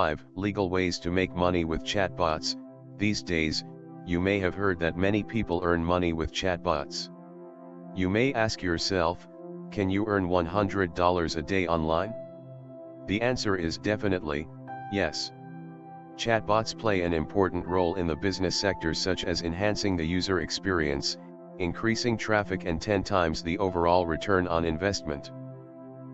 5. Legal ways to make money with chatbots. These days, you may have heard that many people earn money with chatbots. You may ask yourself, can you earn $100 a day online? The answer is definitely yes. Chatbots play an important role in the business sector, such as enhancing the user experience, increasing traffic, and 10 times the overall return on investment.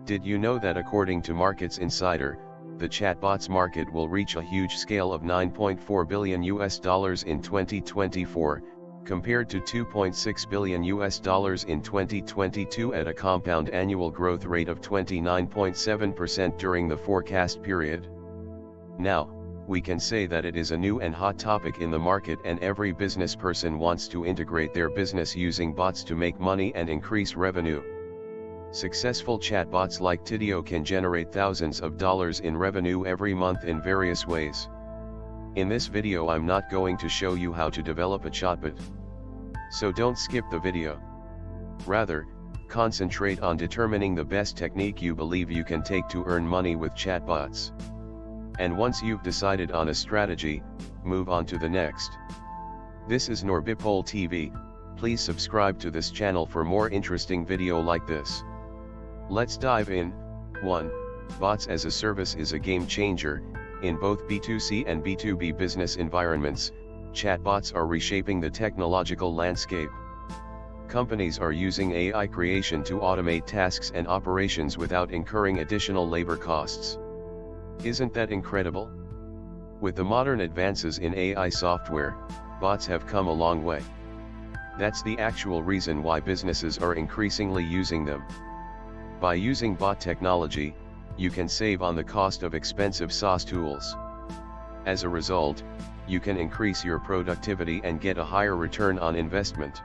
Did you know that according to Markets Insider, the chatbots market will reach a huge scale of $9.4 billion in 2024, compared to $2.6 billion in 2022 at a compound annual growth rate of 29.7% during the forecast period? Now, we can say that it is a new and hot topic in the market, and every business person wants to integrate their business using bots to make money and increase revenue. Successful chatbots like Tidio can generate thousands of dollars in revenue every month in various ways. In this video I'm not going to show you how to develop a chatbot. So don't skip the video. Rather, concentrate on determining the best technique you believe you can take to earn money with chatbots. And once you've decided on a strategy, move on to the next. This is Norbipol TV. Please subscribe to this channel for more interesting video like this. Let's dive in. 1. Bots as a service is a game changer. In both B2C and B2B business environments, chatbots are reshaping the technological landscape. Companies are using AI creation to automate tasks and operations without incurring additional labor costs. Isn't that incredible? With the modern advances in AI software, bots have come a long way. That's the actual reason why businesses are increasingly using them. By using bot technology, you can save on the cost of expensive SaaS tools. As a result, you can increase your productivity and get a higher return on investment.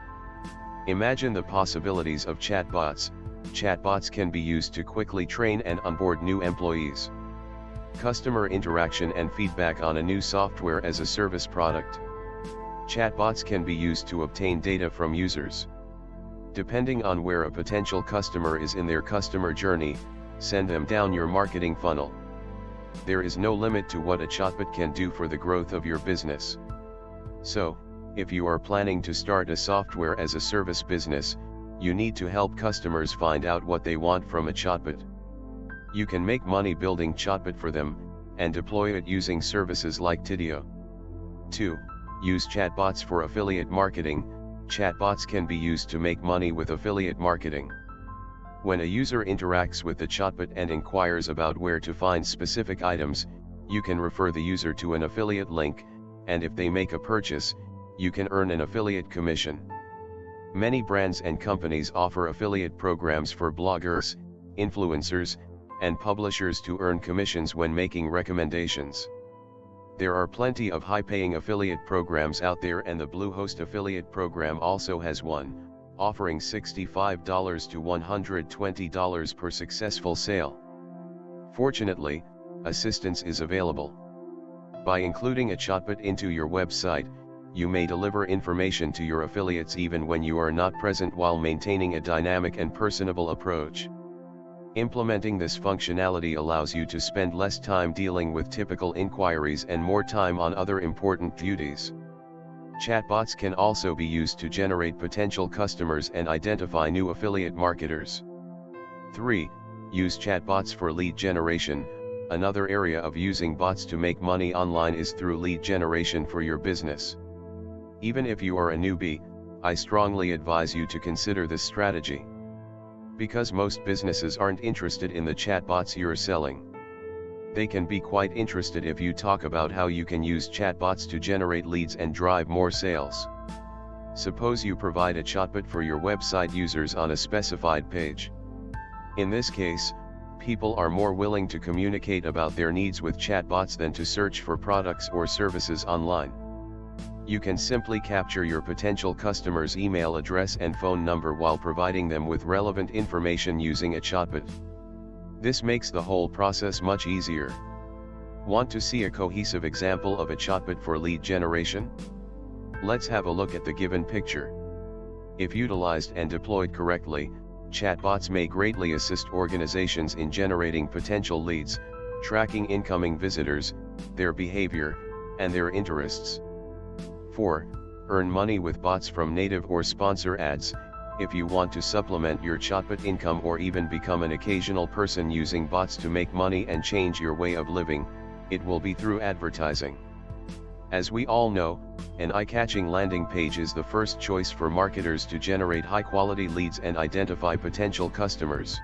Imagine the possibilities of chatbots. Chatbots can be used to quickly train and onboard new employees. Customer interaction and feedback on a new software as a service product. Chatbots can be used to obtain data from users. Depending on where a potential customer is in their customer journey, send them down your marketing funnel. There is no limit to what a chatbot can do for the growth of your business. So, if you are planning to start a software as a service business, you need to help customers find out what they want from a chatbot. You can make money building chatbot for them, and deploy it using services like Tidio. 2. Use chatbots for affiliate marketing. Chatbots can be used to make money with affiliate marketing. When a user interacts with the chatbot and inquires about where to find specific items, you can refer the user to an affiliate link, and if they make a purchase, you can earn an affiliate commission. Many brands and companies offer affiliate programs for bloggers, influencers, and publishers to earn commissions when making recommendations. There are plenty of high-paying affiliate programs out there, and the Bluehost affiliate program also has one, offering $65 to $120 per successful sale. Fortunately, assistance is available. By including a chatbot into your website, you may deliver information to your affiliates even when you are not present, while maintaining a dynamic and personable approach. Implementing this functionality allows you to spend less time dealing with typical inquiries and more time on other important duties. Chatbots can also be used to generate potential customers and identify new affiliate marketers. 3. Use chatbots for lead generation. Another area of using bots to make money online is through lead generation for your business. Even if you are a newbie, I strongly advise you to consider this strategy. Because most businesses aren't interested in the chatbots you're selling. They can be quite interested if you talk about how you can use chatbots to generate leads and drive more sales. Suppose you provide a chatbot for your website users on a specified page. In this case, people are more willing to communicate about their needs with chatbots than to search for products or services online. You can simply capture your potential customer's email address and phone number while providing them with relevant information using a chatbot. This makes the whole process much easier. Want to see a cohesive example of a chatbot for lead generation? Let's have a look at the given picture. If utilized and deployed correctly, chatbots may greatly assist organizations in generating potential leads, tracking incoming visitors, their behavior, and their interests. 4. Earn money with bots from native or sponsor ads. If you want to supplement your chatbot income or even become an occasional person using bots to make money and change your way of living, it will be through advertising. As we all know, an eye-catching landing page is the first choice for marketers to generate high-quality leads and identify potential customers.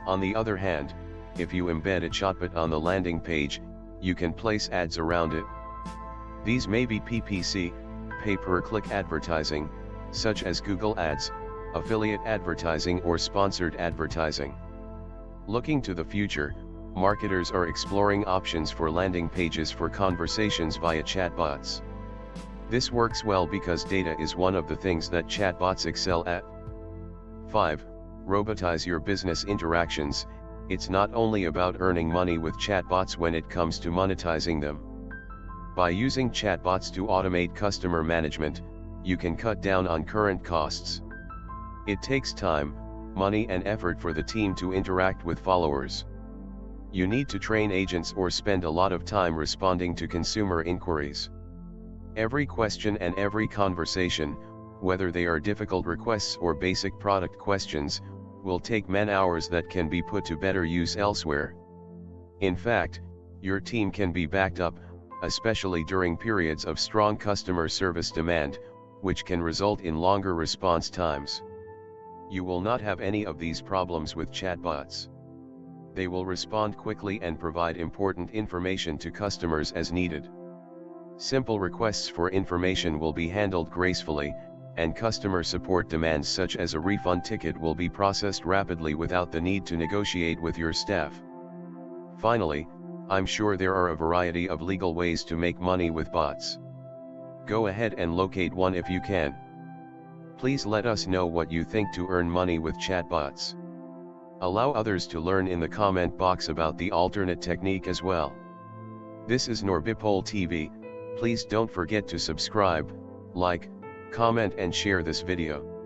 On the other hand, if you embed a chatbot on the landing page, you can place ads around it. These may be PPC, pay-per-click advertising, such as Google Ads, affiliate advertising or sponsored advertising. Looking to the future, marketers are exploring options for landing pages for conversations via chatbots. This works well because data is one of the things that chatbots excel at. 5. Robotize your business interactions. It's not only about earning money with chatbots when it comes to monetizing them. By using chatbots to automate customer management, you can cut down on current costs. It takes time, money and effort for the team to interact with followers. You need to train agents or spend a lot of time responding to consumer inquiries. Every question and every conversation, whether they are difficult requests or basic product questions, will take man-hours that can be put to better use elsewhere. In fact, your team can be backed up, especially during periods of strong customer service demand, which can result in longer response times. You will not have any of these problems with chatbots. They will respond quickly and provide important information to customers as needed. Simple requests for information will be handled gracefully, and customer support demands such as a refund ticket will be processed rapidly without the need to negotiate with your staff. Finally, I'm sure there are a variety of legal ways to make money with bots. Go ahead and locate one if you can. Please let us know what you think to earn money with chatbots. Allow others to learn in the comment box about the alternate technique as well. This is Norbipol TV. Please don't forget to subscribe, like, comment and share this video.